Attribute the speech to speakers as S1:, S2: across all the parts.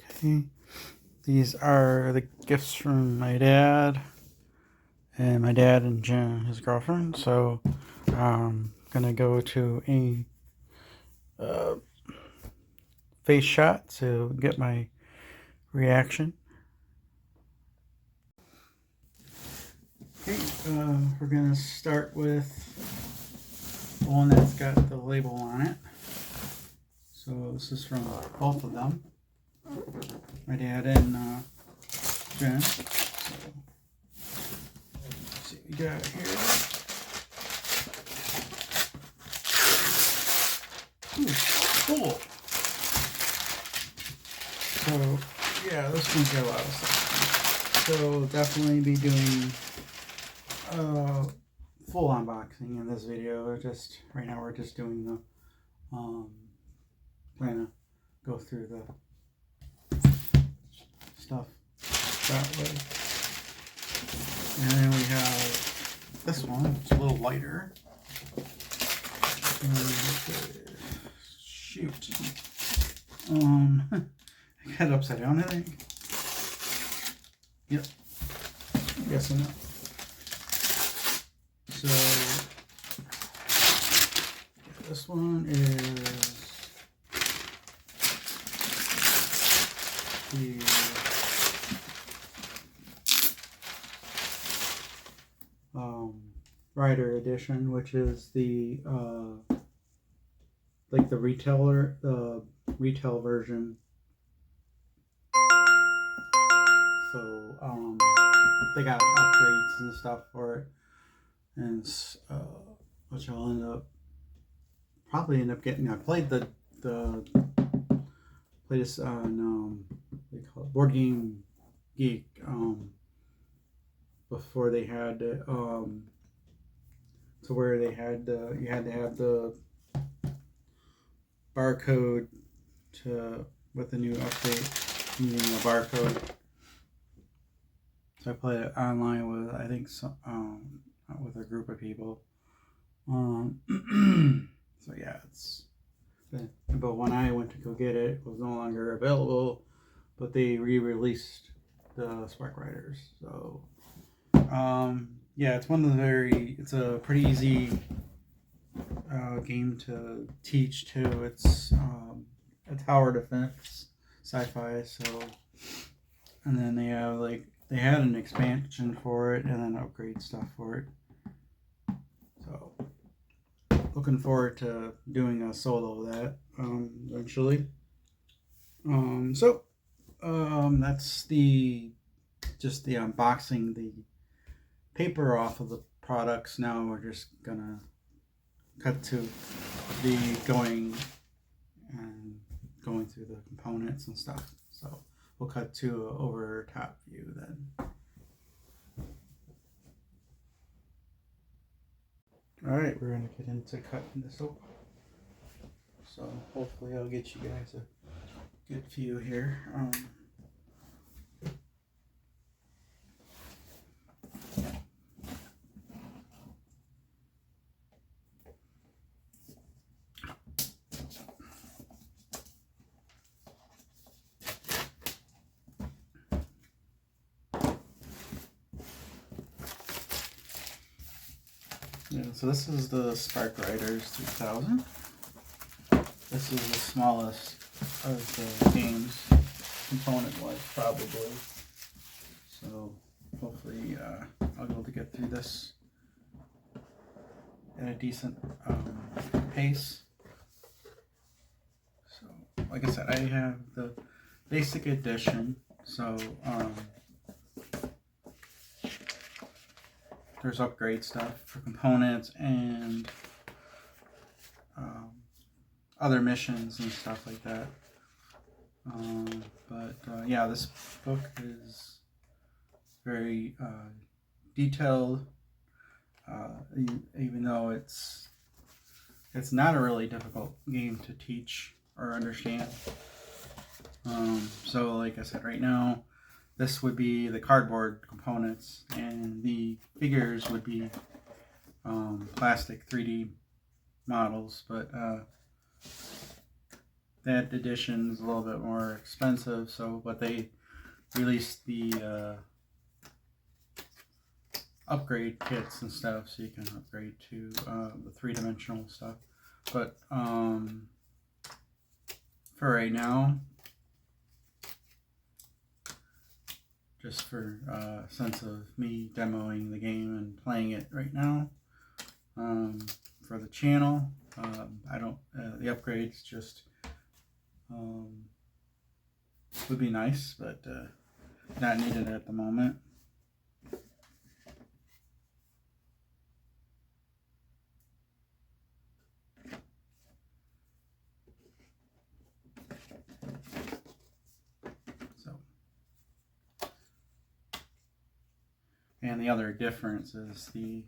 S1: Okay, these are the gifts from my dad and Jen, his girlfriend. So gonna go to a face shot to get my reaction. Okay, we're gonna start with the one that's got the label on it. So this is from both of them, my dad and Jen. So let's see what we got here. Ooh, cool. So yeah, this one's got a lot of stuff. So definitely be doing full unboxing in this video. Just right now we're just doing the plan to go through the stuff that way. And then we have this one. It's a little lighter. Shoot. I got it upside down, I think. Yep. Yes and no. So this one is the Rider edition, which is the like the retail version. So they got upgrades and stuff for it, and which I'll probably end up getting. I played played this on they call it Board Game Geek before they had to where they had you had to have the barcode with the new update using the barcode. So I played it online with I think with a group of people. So yeah, but when I went to go get it, it was no longer available. But they re-released the Spark Riders. So yeah, it's it's a pretty easy game to teach too. It's a tower defense sci-fi. So, and then they had an expansion for it and then upgrade stuff for it. So looking forward to doing a solo of that eventually. That's just the unboxing, the paper off of the products. Now we're just gonna cut to the going through the components and stuff. So we'll cut to an over top view then. Alright, we're gonna get into cutting this open. So hopefully I'll get you guys a good view here. Yeah, so this is the Spark Riders 3000. This is the smallest of the games, component-wise, probably. So hopefully I'll be able to get through this at a decent pace. So, like I said, I have the basic edition. So there's upgrade stuff for components and other missions and stuff like that. Yeah, this book is very detailed, even though it's not a really difficult game to teach or understand. So like I said, right now this would be the cardboard components and the figures would be plastic 3D models, but that edition is a little bit more expensive. So, but they released the upgrade kits and stuff, so you can upgrade to the 3-dimensional stuff. But for right now, just for sense of me demoing the game and playing it right now, for the channel, I don't. The upgrades just would be nice, but not needed at the moment. And the other difference is the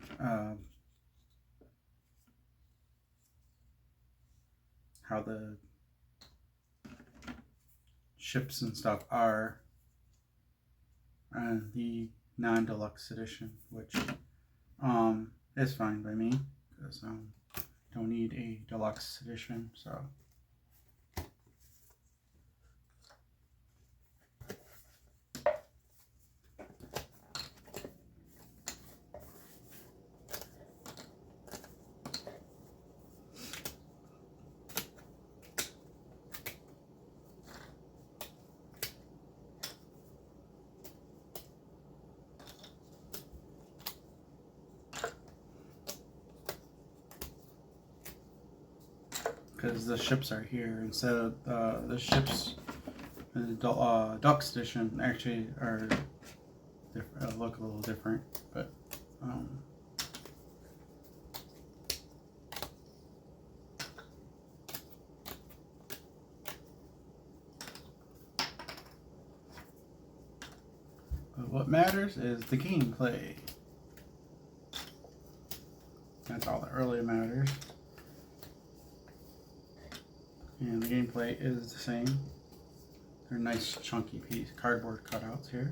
S1: how the ships and stuff are on the non-deluxe edition, which is fine by me because don't need a deluxe edition. So because the ships are here instead of the ships in the deluxe edition actually are look a little different, but what matters is the gameplay. That's all that really matters. And the gameplay is the same. They're nice chunky piece cardboard cutouts here.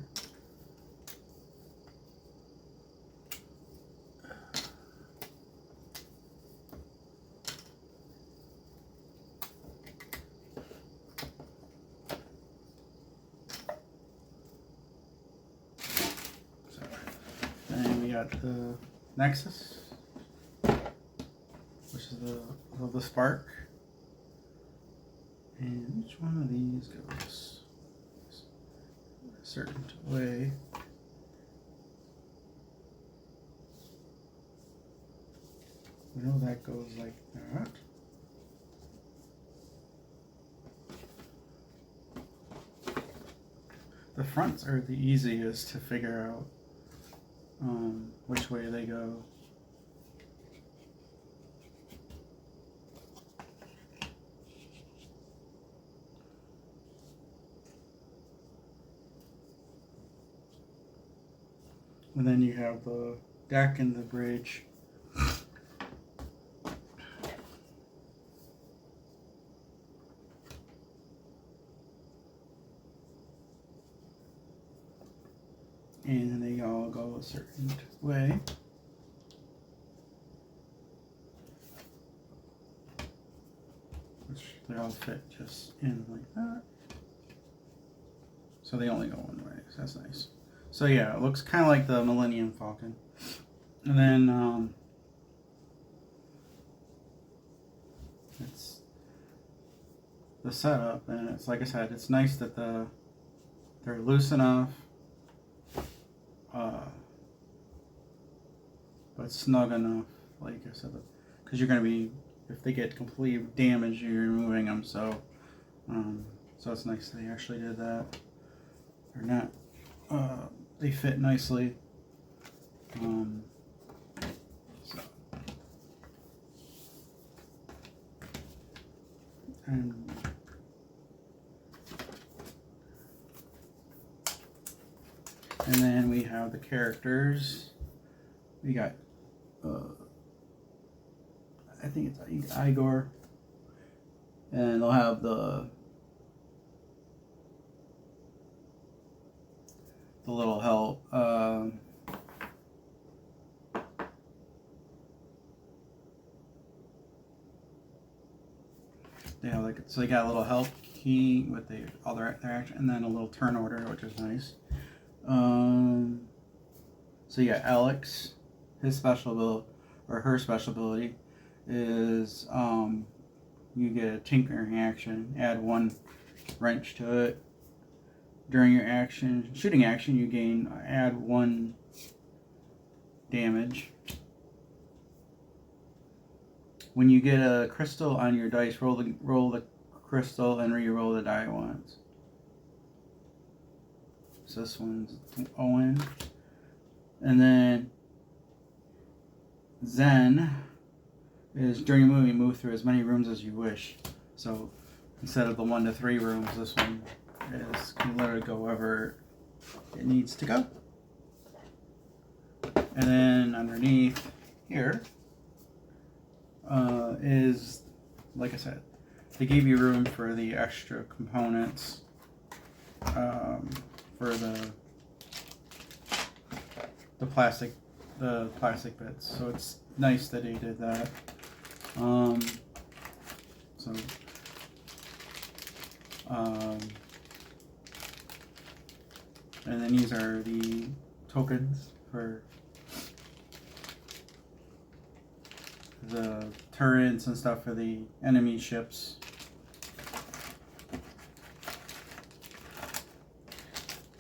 S1: So, then we got the Nexus, which is the Spark. And each one of these goes a certain way. We know that goes like that. The fronts are the easiest to figure out which way they go. And then you have the deck and the bridge. And they all go a certain way. Which they all fit just in like that. So they only go one way, so that's nice. So yeah, it looks kind of like the Millennium Falcon. And then it's the setup, and it's like I said, it's nice that they're loose enough, but snug enough, like I said, because you're gonna be, if they get completely damaged, you're removing them. So so it's nice they actually did that. They're not. They fit nicely. So. And then we have the characters. We got, I think it's Igor, and they'll have the little help. they have like, so they got a little help key with the other action, and then a little turn order, which is nice. So yeah, Alex, his special ability, or her special ability, is you get a tinkering action, add 1 wrench to it. During your shooting action, you add 1 damage. When you get a crystal on your dice, roll the crystal and re-roll the die once. So this one's Owen. And then Zen is during a movie, move through as many rooms as you wish. So instead of the 1 to 3 rooms, this one can literally go wherever it needs to go. And then underneath here is, like I said, they gave you room for the extra components for the plastic bits. So it's nice that he did that. And then these are the tokens for the turrets and stuff for the enemy ships.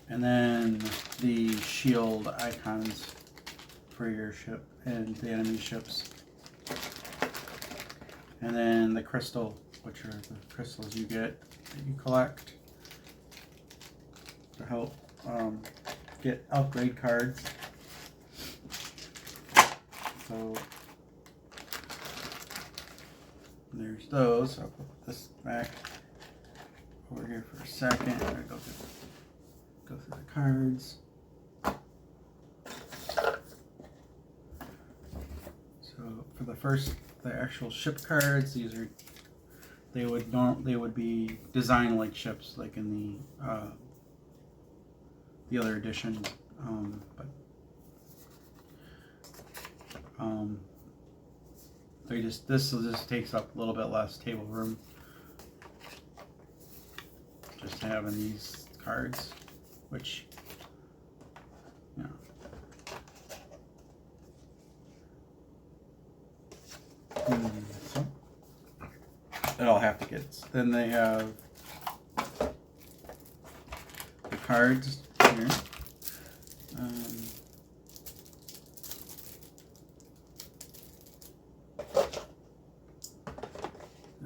S1: And then the shield icons for your ship and the enemy ships. And then the crystal, which are the crystals you get that you collect to help get upgrade cards. So there's those. I'll put this back over here for a second. I'm gonna go through the cards. So for the actual ship cards, they would be designed like ships, like in the other edition, but this just takes up a little bit less table room, just having these cards, which, you know, so I'll have to get. Then they have the cards here.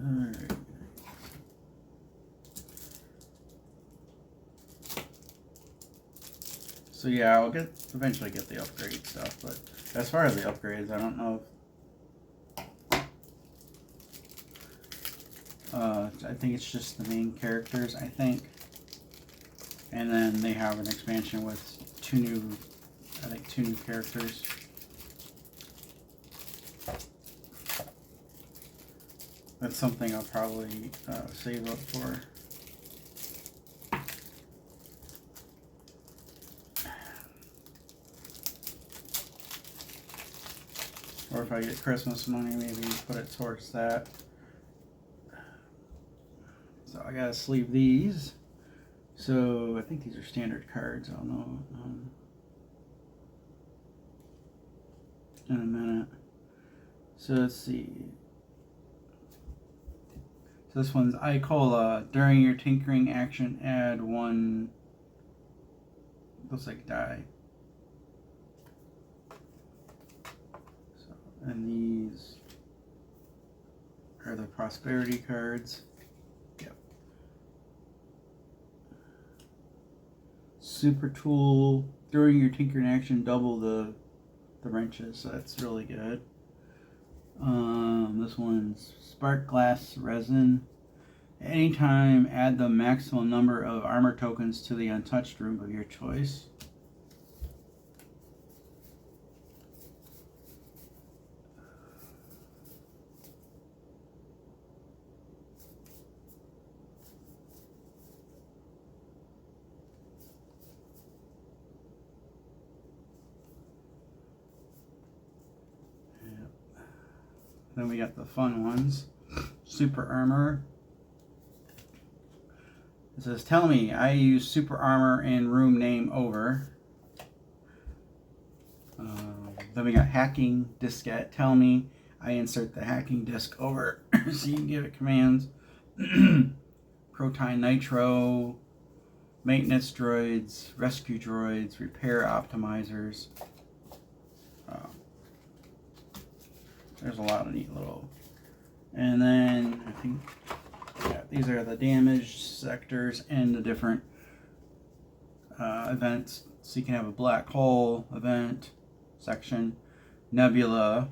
S1: Alright. So yeah, I'll eventually get the upgrade stuff, but as far as the upgrades, I don't know if I think it's just the main characters, I think. And then they have an expansion with 2 new characters. That's something I'll probably save up for. Or if I get Christmas money, maybe put it towards that. So I gotta sleeve these. So I think these are standard cards. I'll know in a minute. So let's see. So this one's Icola. During your tinkering action, add 1. Looks like die. So, and these are the prosperity cards. Yep. Super tool. During your tinkering action, double the wrenches. So that's really good. This one's spark glass resin. Anytime, add the maximum number of armor tokens to the untouched room of your choice. Then we got the fun ones. Super armor. It says, tell me, I use super armor and room name over. Then we got hacking diskette. Tell me, I insert the hacking disk over. So you can give it commands. Proton Nitro, maintenance droids, rescue droids, repair optimizers. There's a lot of neat little. And then I think these are the damaged sectors and the different events. So you can have a black hole event section, nebula,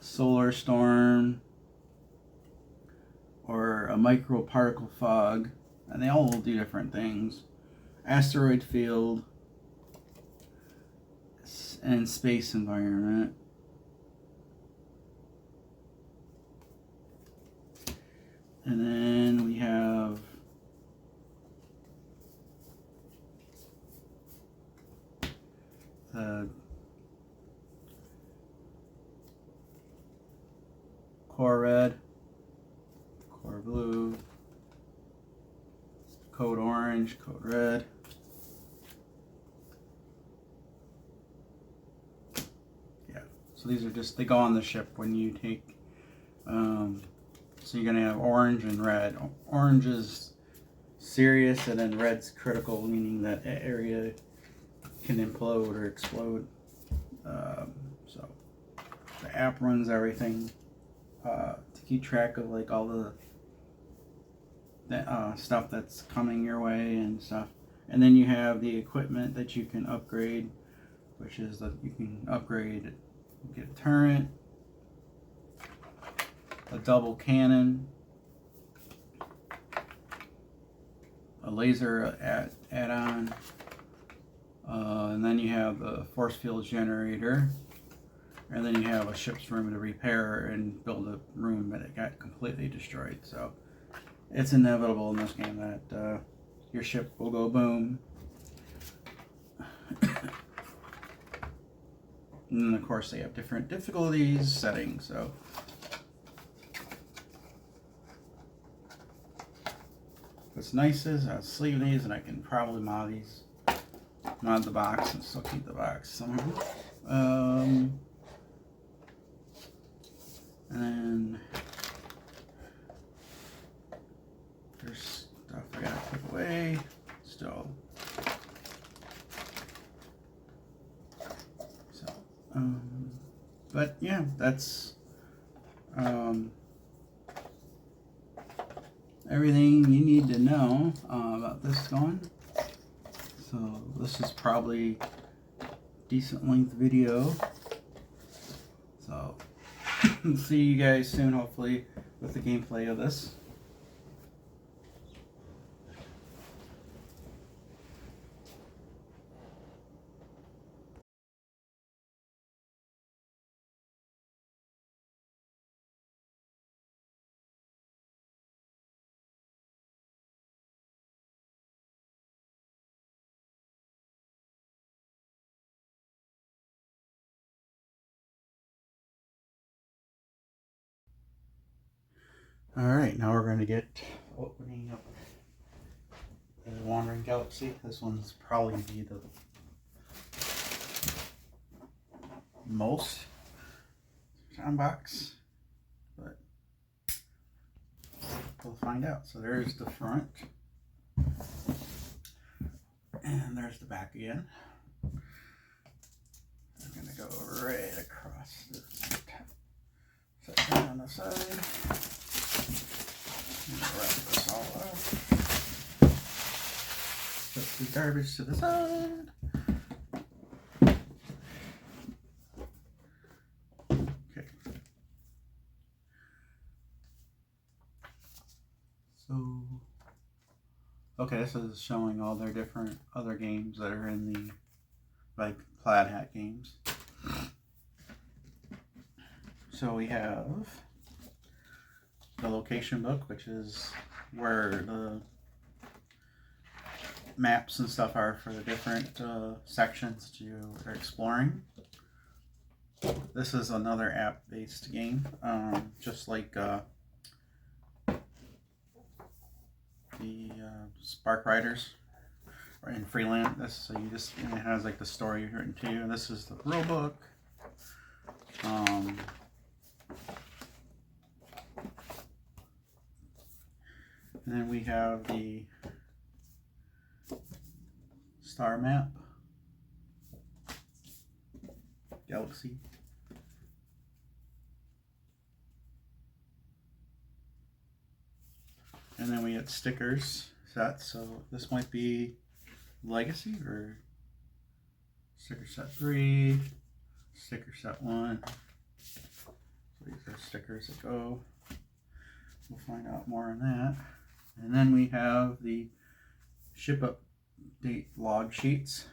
S1: solar storm, or a microparticle fog, and they all do different things. Asteroid field and space environment. And then we have the core red, core blue, code orange, code red. Yeah, so these are just, they go on the ship when you take, so you're going to have orange and red. Orange is serious, and then red's critical, meaning that area can implode or explode. So the app runs everything to keep track of like all the stuff that's coming your way and stuff. And then you have the equipment that you can upgrade, which is that you can upgrade, get a turret, a double cannon, a laser add-on, and then you have the force field generator, and then you have a ship's room to repair and build a room that it got completely destroyed. So it's inevitable in this game that your ship will go boom. And then of course they have different difficulties settings. So what's nice is I sleeve these, and I can probably mod the box and still keep the box somehow. And then there's stuff I gotta put away still. So, but yeah, that's everything you need to know about this going. So this is probably a decent length video. So see you guys soon, hopefully, with the gameplay of this. Alright, now we're going to get opening up the Wandering Galaxy. This one's probably be the most unbox, but we'll find out. So there's the front, and there's the back again. I'm going to go right across the top, set that on the side. Wrap this all up. Put the garbage to the side. Okay. So, okay, this is showing all their different other games that are in the, like, Plaid Hat games. So we have the location book, which is where the maps and stuff are for the different sections that you are exploring. This is another app-based game, just like the Spark Riders in Freeland. This so you just and it has like the story written to you. This is the rule book. And then we have the star map, galaxy. And then we get stickers sets. So this might be Legacy or sticker set 3, sticker set 1. So these are stickers that go. We'll find out more on that. And then we have the ship update log sheets.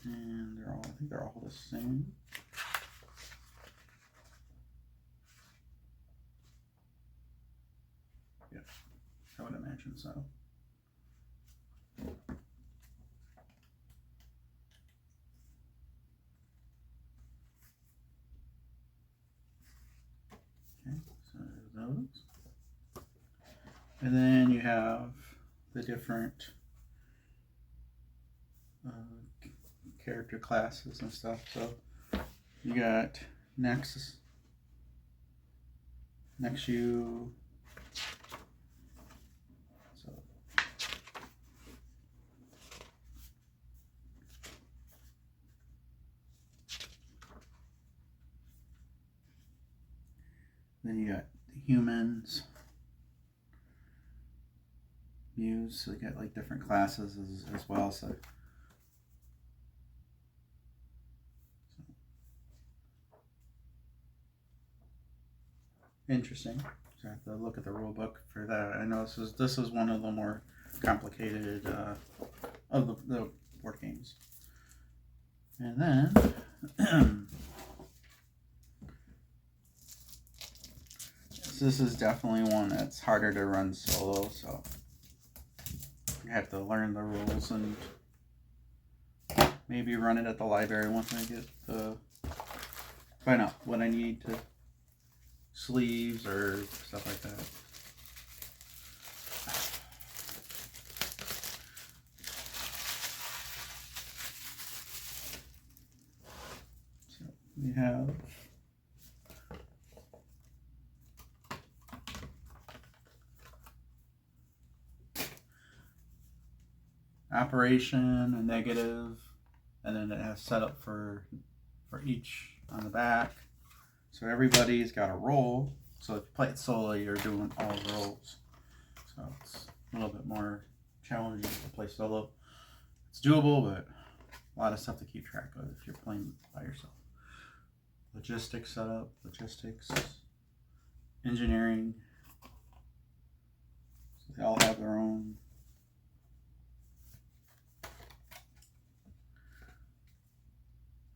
S1: And they're all, I think they're all the same. Yeah, I would imagine so. Okay, so those. And then you have the different character classes and stuff. So you got Nexus, Nexu. So then you got the humans, Muse. So you got like different classes as well. So interesting. So I have to look at the rule book for that. I know this is one of the more complicated of the board games. And then this is definitely one that's harder to run solo. So I have to learn the rules and maybe run it at the library once I get the find out what I need to sleeves or stuff like that. So we have operation, a negative, and then it has setup for each on the back. So everybody's got a role. So if you play it solo, you're doing all the roles. So it's a little bit more challenging to play solo. It's doable, but a lot of stuff to keep track of if you're playing by yourself. Logistics setup, logistics, engineering. So they all have their own.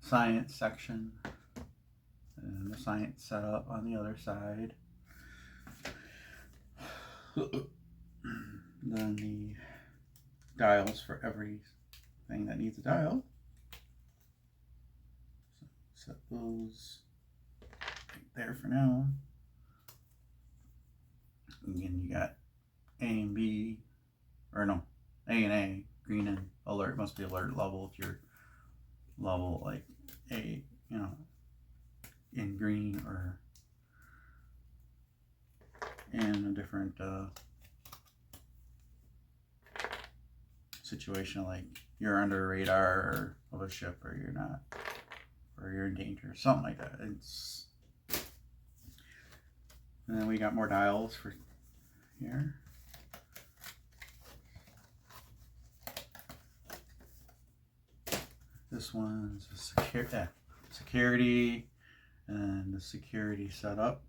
S1: Science section. And the science setup on the other side. Then the dials for everything that needs a dial. So set those right there for now. Again, you got A and B, or no, A and A, green and alert. Must be alert level if you're level like A, you know, in green or in a different situation, like you're under a radar of a ship, or you're not, or you're in danger, something like that. It's and then we got more dials for here. This one's a security and the security setup.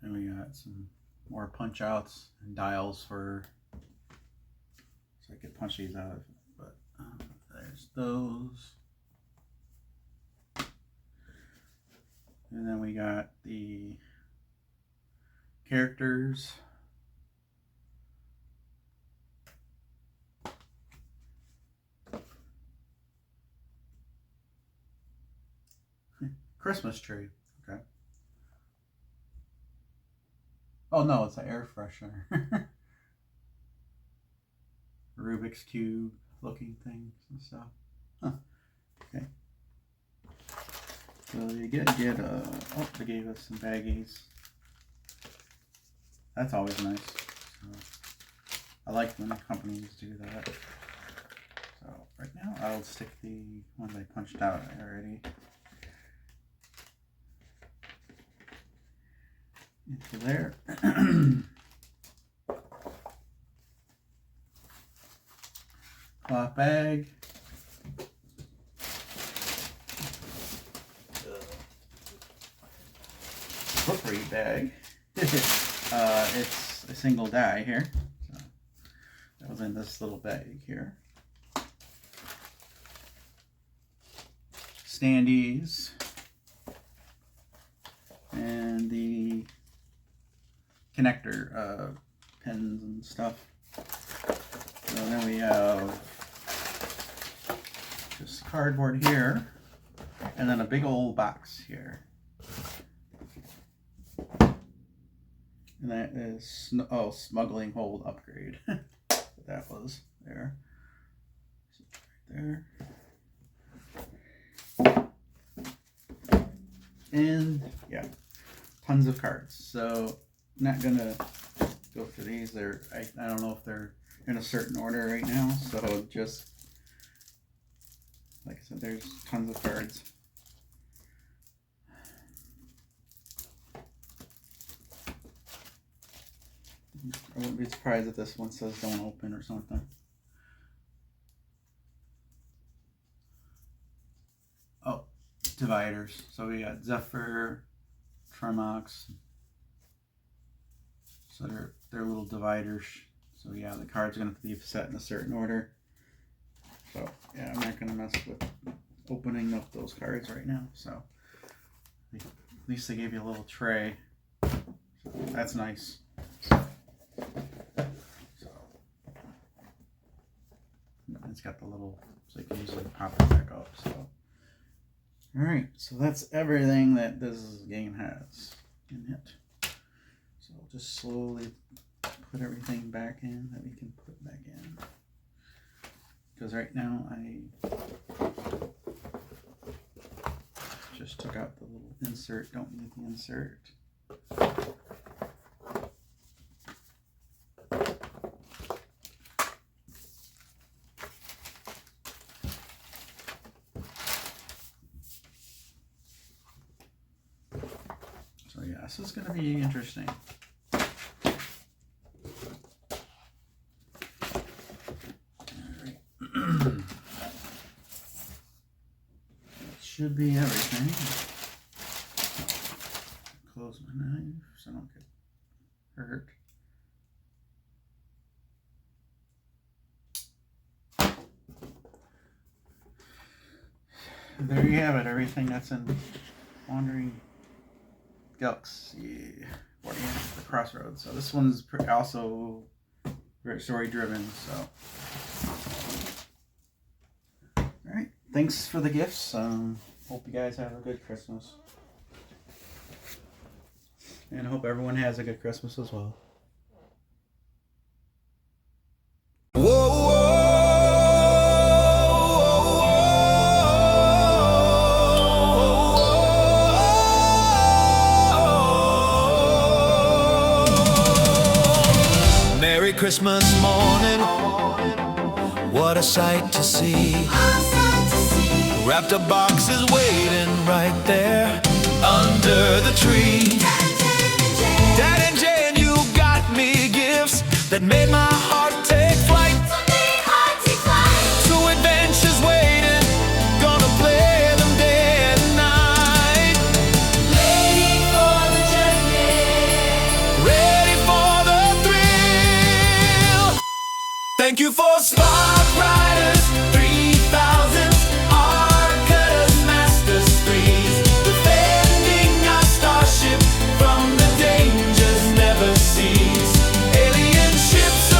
S1: And we got some more punch outs and dials for, so I could punch these out of it, but there's those. And then we got the characters. Christmas tree. Okay. Oh no, it's an air freshener. Rubik's Cube looking things and stuff. Huh. Okay. So you get oh, they gave us some baggies. That's always nice. So I like when companies do that. So right now I'll stick the ones I punched out already into there. Cloth bag. Appropriate bag. It's a single die here. So that was in this little bag here. Standees. And the connector pins and stuff. So then we have just cardboard here, and then a big old box here. And that is, oh, smuggling hold upgrade. That was there. Right there. And yeah, tons of cards. So not gonna go through these. I don't know if they're in a certain order right now. So just like I said, there's tons of cards. I wouldn't be surprised if this one says don't open or something. Oh, dividers. So we got Zephyr, Tremox. So they're little dividers. So yeah, the cards are going to be set in a certain order. So yeah, I'm not going to mess with opening up those cards right now. So at least they gave you a little tray. So that's nice. So it's got the little, so you can easily pop it back up. So alright, so that's everything that this game has in it. So I'll just slowly put everything back in that we can put back in. Because right now I just took out the little insert, don't need the insert. So yeah, this is going to be interesting. Should be everything. Close my knife so I don't get hurt. There you have it, everything that's in Wandering Galaxy, the Crossroads. So this one's also very story driven. So, all right, thanks for the gifts. Hope you guys have a good Christmas, and I hope everyone has a good Christmas as well.
S2: Merry Christmas morning, what a sight to see. Wrapped up boxes waiting right there under the tree. Dad and Jen, you got me gifts that made my heart take flight. Two adventures waiting, gonna play them day and night. Ready for the journey, ready for the thrill. Thank you for Spark Riders 3000. From the dangers never cease. Alien ships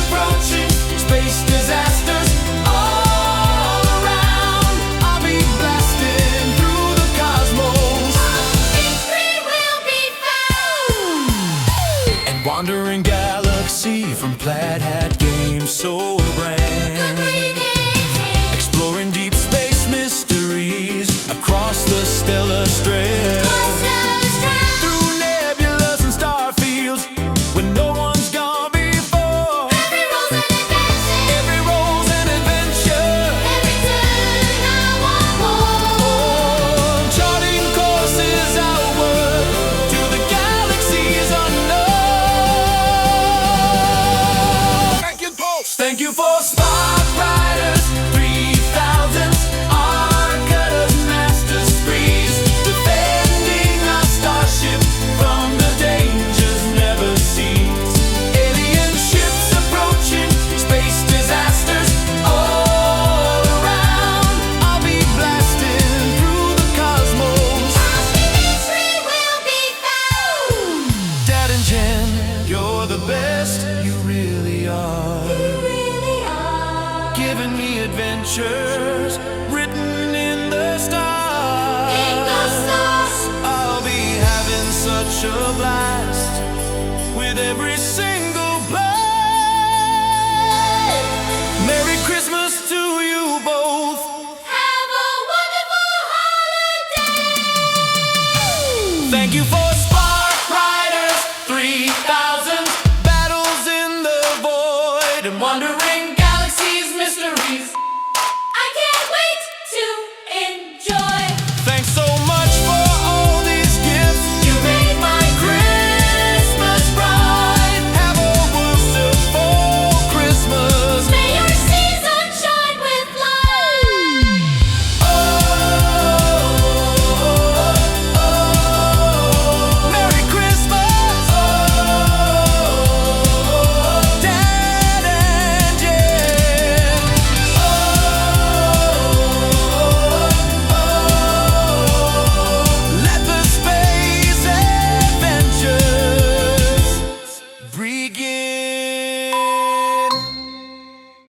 S2: plaid hat game so grand. Exploring deep space mysteries across the stellar strip. Through nebulas and star fields when no one's gone before. Every role's an adventure.
S3: Every turn I want more.
S2: Oh, charting courses outward to the galaxies unknown. Thank you for Spark Riders 3000s, Arcutters, Master Sprees, defending our starship from the dangers never cease. Alien ships approaching, space disasters all around. I'll be blasting through the cosmos.
S3: Mystery will be found.
S2: Dad and Jen, you're the best, you really are. Giving me adventures written in the stars. I'll be having such a blast with every single play. Merry Christmas to you both.
S3: Have a wonderful holiday.
S2: Thank you for